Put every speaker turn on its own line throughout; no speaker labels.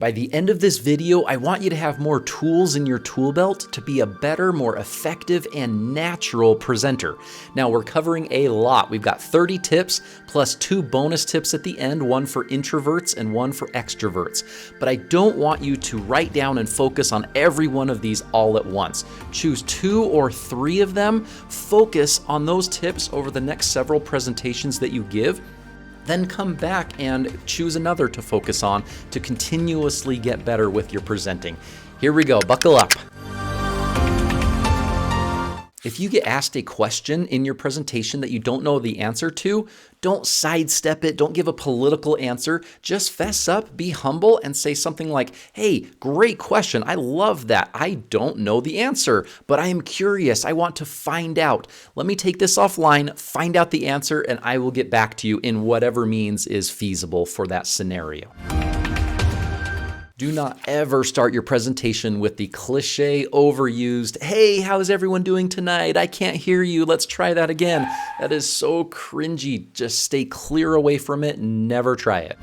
By the end of this video, I want you to have more tools in your tool belt to be a better, more effective, and natural presenter. Now, we're covering a lot. We've got 30 tips plus 2 bonus tips at the end, one for introverts and one for extroverts. But I don't want you to write down and focus on every one of these all at once. Choose 2 or 3 of them, focus on those tips over the next several presentations that you give. Then come back and choose another to focus on to continuously get better with your presenting. Here we go, buckle up. If you get asked a question in your presentation that you don't know the answer to, don't sidestep it, don't give a political answer, just fess up, be humble, and say something like, hey, great question, I love that. I don't know the answer, but I am curious, I want to find out. Let me take this offline, find out the answer, and I will get back to you in whatever means is feasible for that scenario. Do not ever start your presentation with the cliche, overused, hey, how's everyone doing tonight? I can't hear you. Let's try that again. That is so cringy. Just stay clear away from it. Never try it.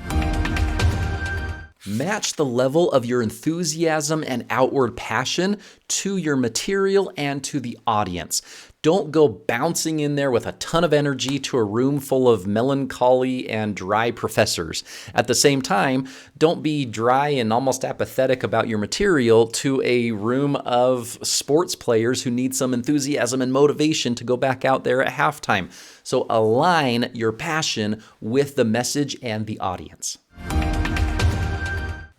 Match the level of your enthusiasm and outward passion to your material and to the audience. Don't go bouncing in there with a ton of energy to a room full of melancholy and dry professors. At the same time, don't be dry and almost apathetic about your material to a room of sports players who need some enthusiasm and motivation to go back out there at halftime. So align your passion with the message and the audience.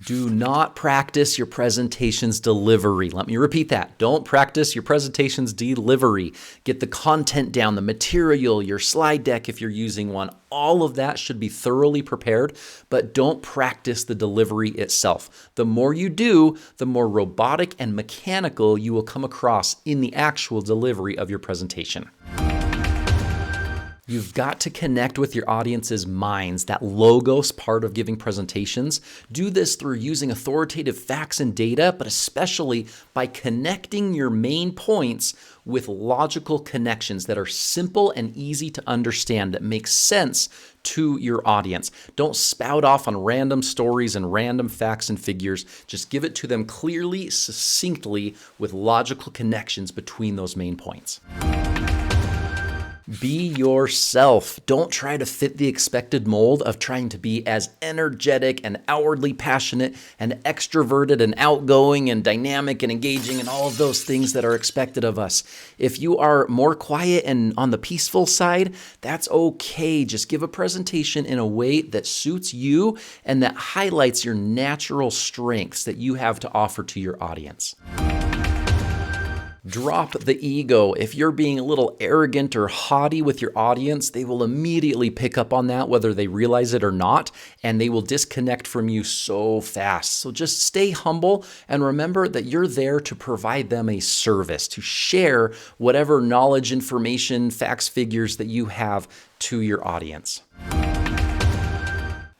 Do not practice your presentation's delivery. Let me repeat that. Don't practice your presentation's delivery. Get the content down, the material, your slide deck if you're using one. All of that should be thoroughly prepared, but don't practice the delivery itself. The more you do, the more robotic and mechanical you will come across in the actual delivery of your presentation. You've got to connect with your audience's minds, that logos part of giving presentations. Do this through using authoritative facts and data, but especially by connecting your main points with logical connections that are simple and easy to understand, that make sense to your audience. Don't spout off on random stories and random facts and figures. Just give it to them clearly, succinctly, with logical connections between those main points. Be yourself. Don't try to fit the expected mold of trying to be as energetic and outwardly passionate and extroverted and outgoing and dynamic and engaging and all of those things that are expected of us. If you are more quiet and on the peaceful side, that's okay. Just give a presentation in a way that suits you and that highlights your natural strengths that you have to offer to your audience. Drop the ego. If you're being a little arrogant or haughty with your audience, they will immediately pick up on that, whether they realize it or not, and they will disconnect from you so fast. So just stay humble and remember that you're there to provide them a service, to share whatever knowledge, information, facts, figures that you have to your audience.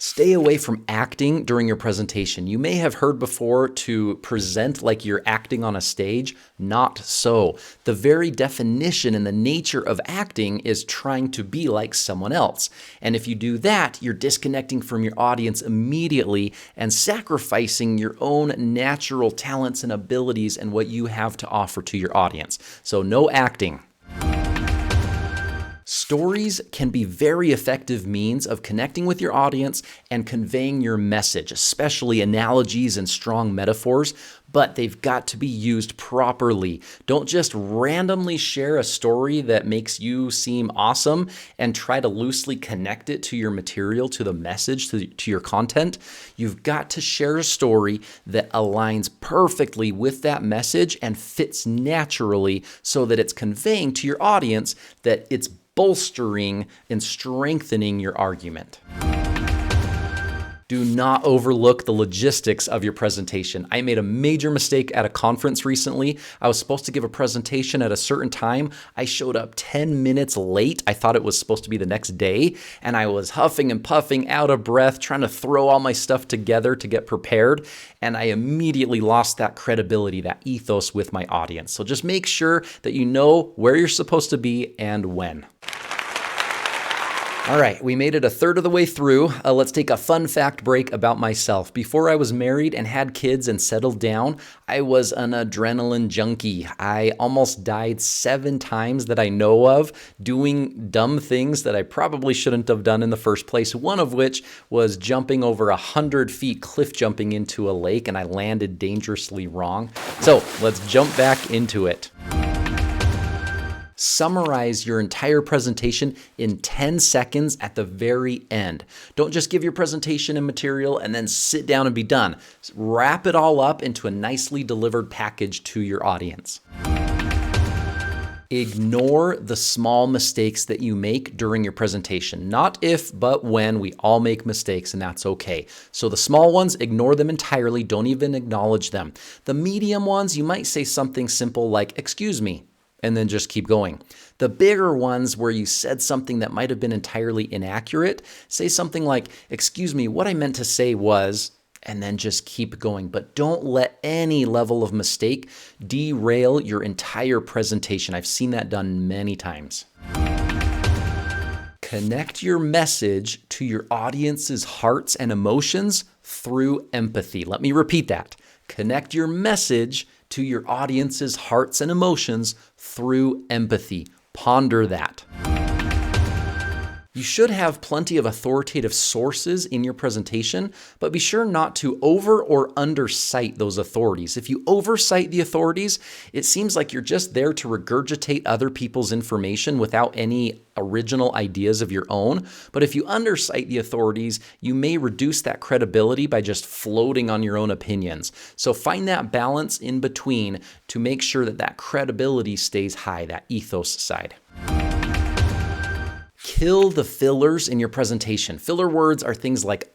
Stay away from acting during your presentation. You may have heard before to present like you're acting on a stage. Not so. The very definition and the nature of acting is trying to be like someone else. And if you do that, you're disconnecting from your audience immediately and sacrificing your own natural talents and abilities and what you have to offer to your audience. So no acting. Stories can be very effective means of connecting with your audience and conveying your message, especially analogies and strong metaphors, but they've got to be used properly. Don't just randomly share a story that makes you seem awesome and try to loosely connect it to your material, to the message, to your content. You've got to share a story that aligns perfectly with that message and fits naturally so that it's conveying to your audience that it's bolstering and strengthening your argument. Do not overlook the logistics of your presentation. I made a major mistake at a conference recently. I was supposed to give a presentation at a certain time. I showed up 10 minutes late. I thought it was supposed to be the next day, and I was huffing and puffing, out of breath, trying to throw all my stuff together to get prepared, and I immediately lost that credibility, that ethos with my audience. So just make sure that you know where you're supposed to be and when. All right, we made it a third of the way through. Let's take a fun fact break about myself. Before I was married and had kids and settled down, I was an adrenaline junkie. I almost died 7 times that I know of doing dumb things that I probably shouldn't have done in the first place, one of which was jumping over 100 feet, cliff jumping into a lake, and I landed dangerously wrong. So let's jump back into it. Summarize your entire presentation in 10 seconds at the very end. Don't just give your presentation and material and then sit down and be done. Wrap it all up into a nicely delivered package to your audience. Ignore the small mistakes that you make during your presentation. Not if, but when. We all make mistakes, and that's okay. So the small ones, ignore them entirely. Don't even acknowledge them. The medium ones, you might say something simple like, "Excuse me," and then just keep going. The bigger ones where you said something that might have been entirely inaccurate, say something like, "Excuse me, what I meant to say was," and then just keep going. But don't let any level of mistake derail your entire presentation. I've seen that done many times. Connect your message to your audience's hearts and emotions through empathy. Let me repeat that. Connect your message to your audience's hearts and emotions through empathy. Ponder that. You should have plenty of authoritative sources in your presentation, but be sure not to over or undercite those authorities. If you overcite the authorities, it seems like you're just there to regurgitate other people's information without any original ideas of your own. But if you undercite the authorities, you may reduce that credibility by just floating on your own opinions. So find that balance in between to make sure that that credibility stays high, that ethos side. Kill the fillers in your presentation. Filler words are things like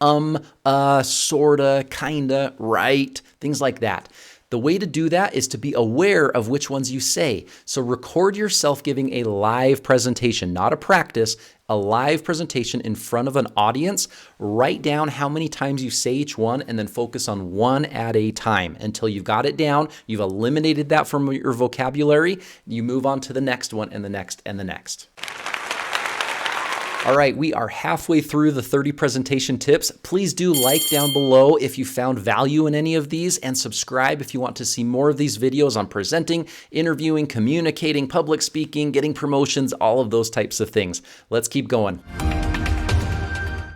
sorta, kinda, right, things like that. The way to do that is to be aware of which ones you say. So record yourself giving a live presentation, not a practice, a live presentation in front of an audience. Write down how many times you say each one and then focus on one at a time until you've got it down. You've eliminated that from your vocabulary. You move on to the next one and the next and the next. All right, we are halfway through the 30 presentation tips. Please do like down below if you found value in any of these, and subscribe if you want to see more of these videos on presenting, interviewing, communicating, public speaking, getting promotions, all of those types of things. Let's keep going.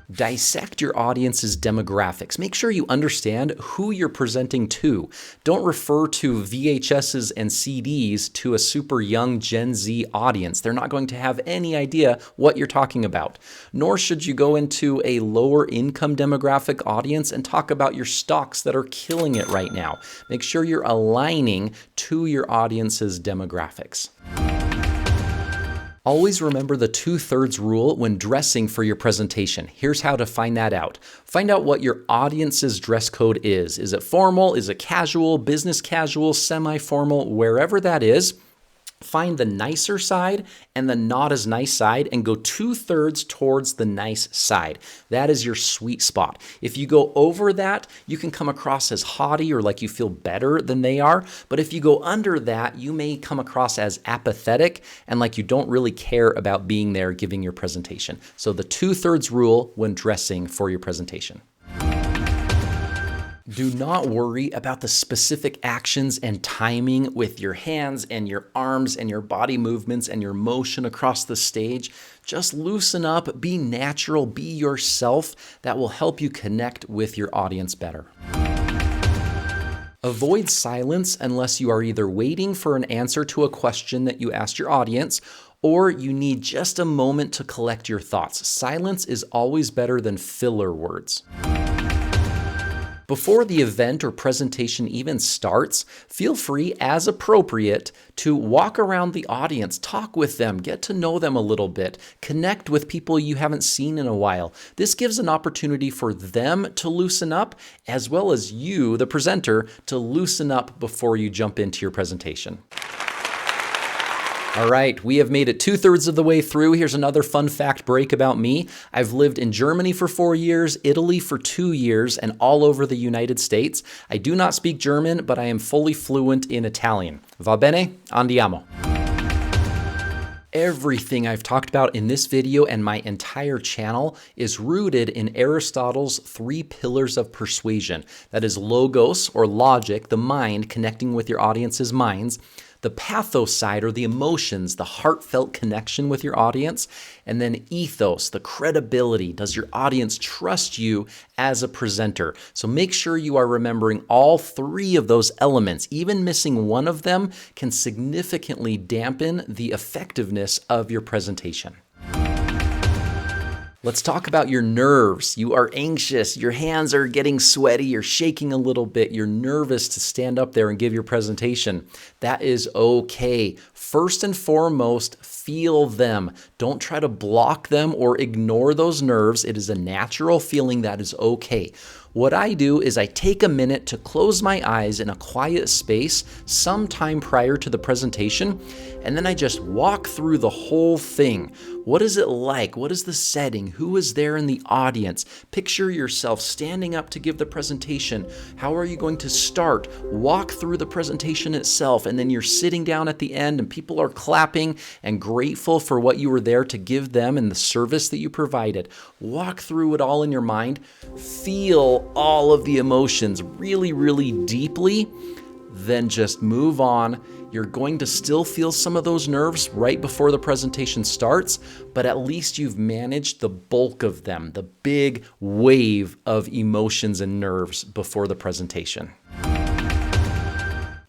Dissect your audience's demographics. Make sure you understand who you're presenting to. Don't refer to VHSs and CDs to a super young Gen Z audience. They're not going to have any idea what you're talking about. Nor should you go into a lower income demographic audience and talk about your stocks that are killing it right now. Make sure you're aligning to your audience's demographics. Always remember the 2/3 rule when dressing for your presentation. Here's how to find that out. Find out what your audience's dress code is. Is it formal? Is it casual, business casual, semi-formal? Wherever that is, find the nicer side and the not as nice side and go 2/3 towards the nice side. That is your sweet spot. If you go over that, you can come across as haughty or like you feel better than they are. But if you go under that, you may come across as apathetic and like you don't really care about being there giving your presentation. So the 2/3 rule when dressing for your presentation. Do not worry about the specific actions and timing with your hands and your arms and your body movements and your motion across the stage. Just loosen up, be natural, be yourself. That will help you connect with your audience better. Avoid silence unless you are either waiting for an answer to a question that you asked your audience or you need just a moment to collect your thoughts. Silence is always better than filler words. Before the event or presentation even starts, feel free, as appropriate, to walk around the audience, talk with them, get to know them a little bit, connect with people you haven't seen in a while. This gives an opportunity for them to loosen up, as well as you, the presenter, to loosen up before you jump into your presentation. All right, we have made it 2/3 of the way through. Here's another fun fact break about me. I've lived in Germany for 4 years, Italy for 2 years, and all over the United States. I do not speak German, but I am fully fluent in Italian. Va bene? Andiamo. Everything I've talked about in this video and my entire channel is rooted in Aristotle's 3 pillars of persuasion. That is logos, or logic, the mind connecting with your audience's minds, the pathos side, or the emotions, the heartfelt connection with your audience, and then ethos, the credibility. Does your audience trust you as a presenter? So make sure you are remembering all 3 of those elements. Even missing one of them can significantly dampen the effectiveness of your presentation. Let's talk about your nerves. You are anxious, your hands are getting sweaty, you're shaking a little bit, you're nervous to stand up there and give your presentation. That is okay. First and foremost, feel them. Don't try to block them or ignore those nerves. It is a natural feeling that is okay. What I do is I take a minute to close my eyes in a quiet space sometime prior to the presentation, and then I just walk through the whole thing. What is it like? What is the setting? Who is there in the audience? Picture yourself standing up to give the presentation. How are you going to start? Walk through the presentation itself, and then you're sitting down at the end and people are clapping and grateful for what you were there to give them and the service that you provided. Walk through it all in your mind. Feel all of the emotions really, really deeply. Then just move on. You're going to still feel some of those nerves right before the presentation starts, but at least you've managed the bulk of them, the big wave of emotions and nerves before the presentation.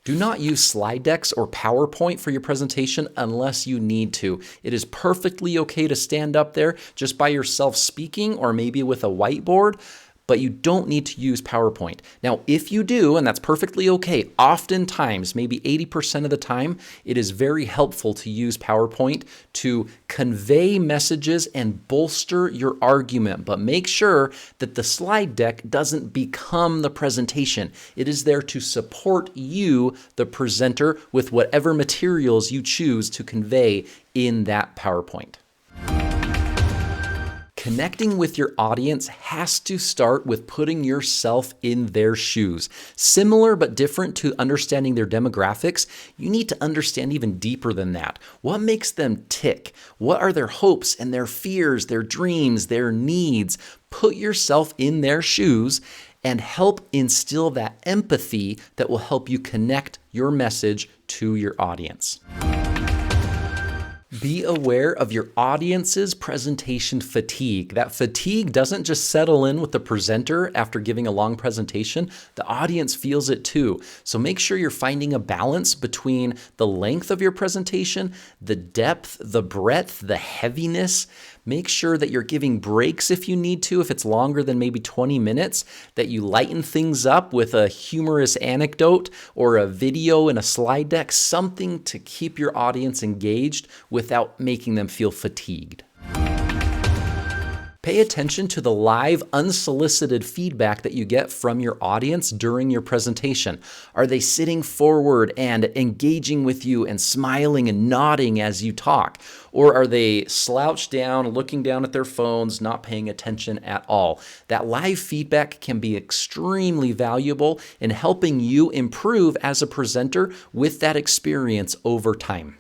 Do not use slide decks or PowerPoint for your presentation unless you need to. It is perfectly okay to stand up there just by yourself speaking, or maybe with a whiteboard, but you don't need to use PowerPoint. Now, if you do, and that's perfectly okay, oftentimes, maybe 80% of the time, it is very helpful to use PowerPoint to convey messages and bolster your argument. But make sure that the slide deck doesn't become the presentation. It is there to support you, the presenter, with whatever materials you choose to convey in that PowerPoint. Connecting with your audience has to start with putting yourself in their shoes. Similar but different to understanding their demographics, you need to understand even deeper than that. What makes them tick? What are their hopes and their fears, their dreams, their needs? Put yourself in their shoes and help instill that empathy that will help you connect your message to your audience. Be aware of your audience's presentation fatigue. That fatigue doesn't just settle in with the presenter after giving a long presentation. The audience feels it too. So make sure you're finding a balance between the length of your presentation, the depth, the breadth, the heaviness. Make sure that you're giving breaks if you need to, if it's longer than maybe 20 minutes, that you lighten things up with a humorous anecdote or a video in a slide deck, something to keep your audience engaged without making them feel fatigued. Pay attention to the live, unsolicited feedback that you get from your audience during your presentation. Are they sitting forward and engaging with you and smiling and nodding as you talk? Or are they slouched down, looking down at their phones, not paying attention at all? That live feedback can be extremely valuable in helping you improve as a presenter with that experience over time.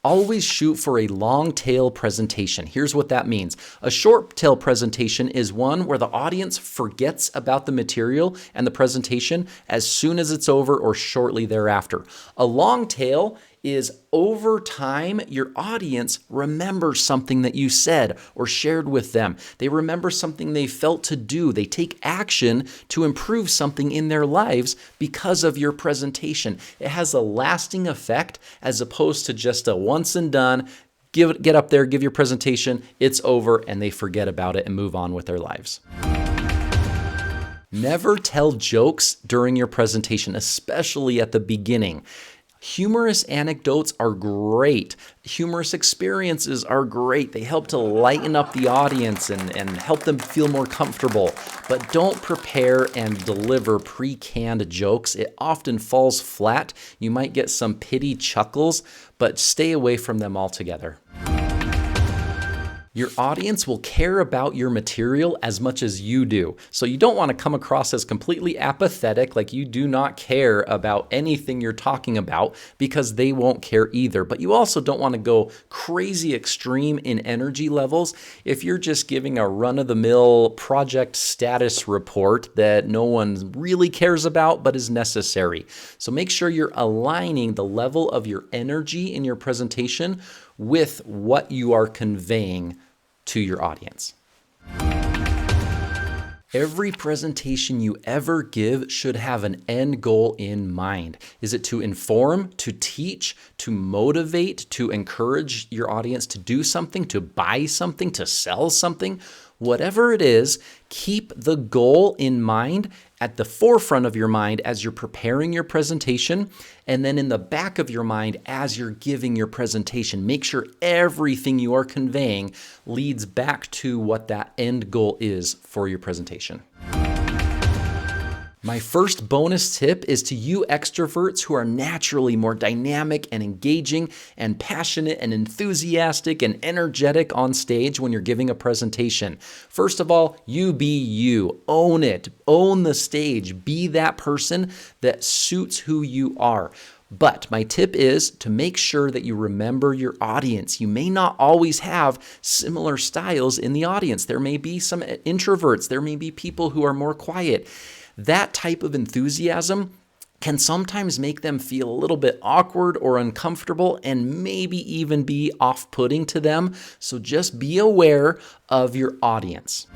Always shoot for a long tail presentation. Here's what that means. A short tail presentation is one where the audience forgets about the material and the presentation as soon as it's over or shortly thereafter. A long tail is over time, your audience remembers something that you said or shared with them. They remember something they felt to do. They take action to improve something in their lives because of your presentation. It has a lasting effect as opposed to just a once and done, get up there, give your presentation, it's over, and they forget about it and move on with their lives. Never tell jokes during your presentation, especially at the beginning. Humorous anecdotes are great. Humorous experiences are great. They help to lighten up the audience and help them feel more comfortable. But don't prepare and deliver pre-canned jokes. It often falls flat. You might get some pity chuckles, but stay away from them altogether. Your audience will care about your material as much as you do. So you don't want to come across as completely apathetic, like you do not care about anything you're talking about, because they won't care either. But you also don't want to go crazy extreme in energy levels if you're just giving a run-of-the-mill project status report that no one really cares about but is necessary. So make sure you're aligning the level of your energy in your presentation with what you are conveying to your audience. Every presentation you ever give should have an end goal in mind. Is it to inform, to teach, to motivate, to encourage your audience to do something, to buy something, to sell something? Whatever it is, keep the goal in mind at the forefront of your mind as you're preparing your presentation, and then in the back of your mind as you're giving your presentation. Make sure everything you are conveying leads back to what that end goal is for your presentation. My first bonus tip is to you extroverts who are naturally more dynamic and engaging and passionate and enthusiastic and energetic on stage when you're giving a presentation. First of all, you be you. Own it. Own the stage. Be that person that suits who you are. But my tip is to make sure that you remember your audience. You may not always have similar styles in the audience. There may be some introverts. There may be people who are more quiet. That type of enthusiasm can sometimes make them feel a little bit awkward or uncomfortable and maybe even be off-putting to them. So just be aware of your audience.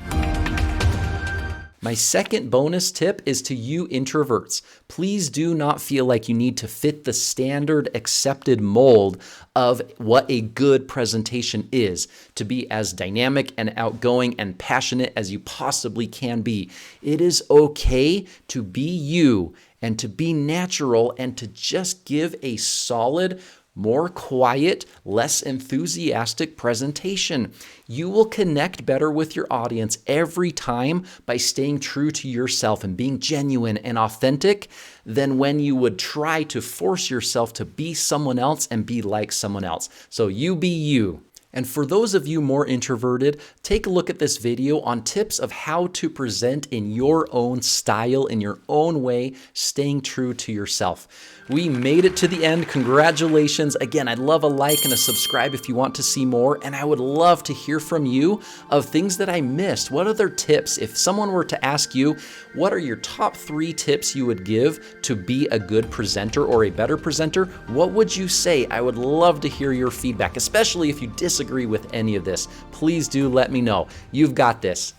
My second bonus tip is to you introverts. Please do not feel like you need to fit the standard accepted mold of what a good presentation is, to be as dynamic and outgoing and passionate as you possibly can be. It is okay to be you and to be natural and to just give a solid, more quiet, less enthusiastic presentation. You will connect better with your audience every time by staying true to yourself and being genuine and authentic than when you would try to force yourself to be someone else and be like someone else. So you be you. And for those of you more introverted, take a look at this video on tips of how to present in your own style, in your own way, staying true to yourself. We made it to the end. Congratulations. Again, I'd love a like and a subscribe if you want to see more. And I would love to hear from you of things that I missed. What other tips? If someone were to ask you, what are your top 3 tips you would give to be a good presenter or a better presenter? What would you say? I would love to hear your feedback, especially if you disagree with any of this. Please do let me know. You've got this.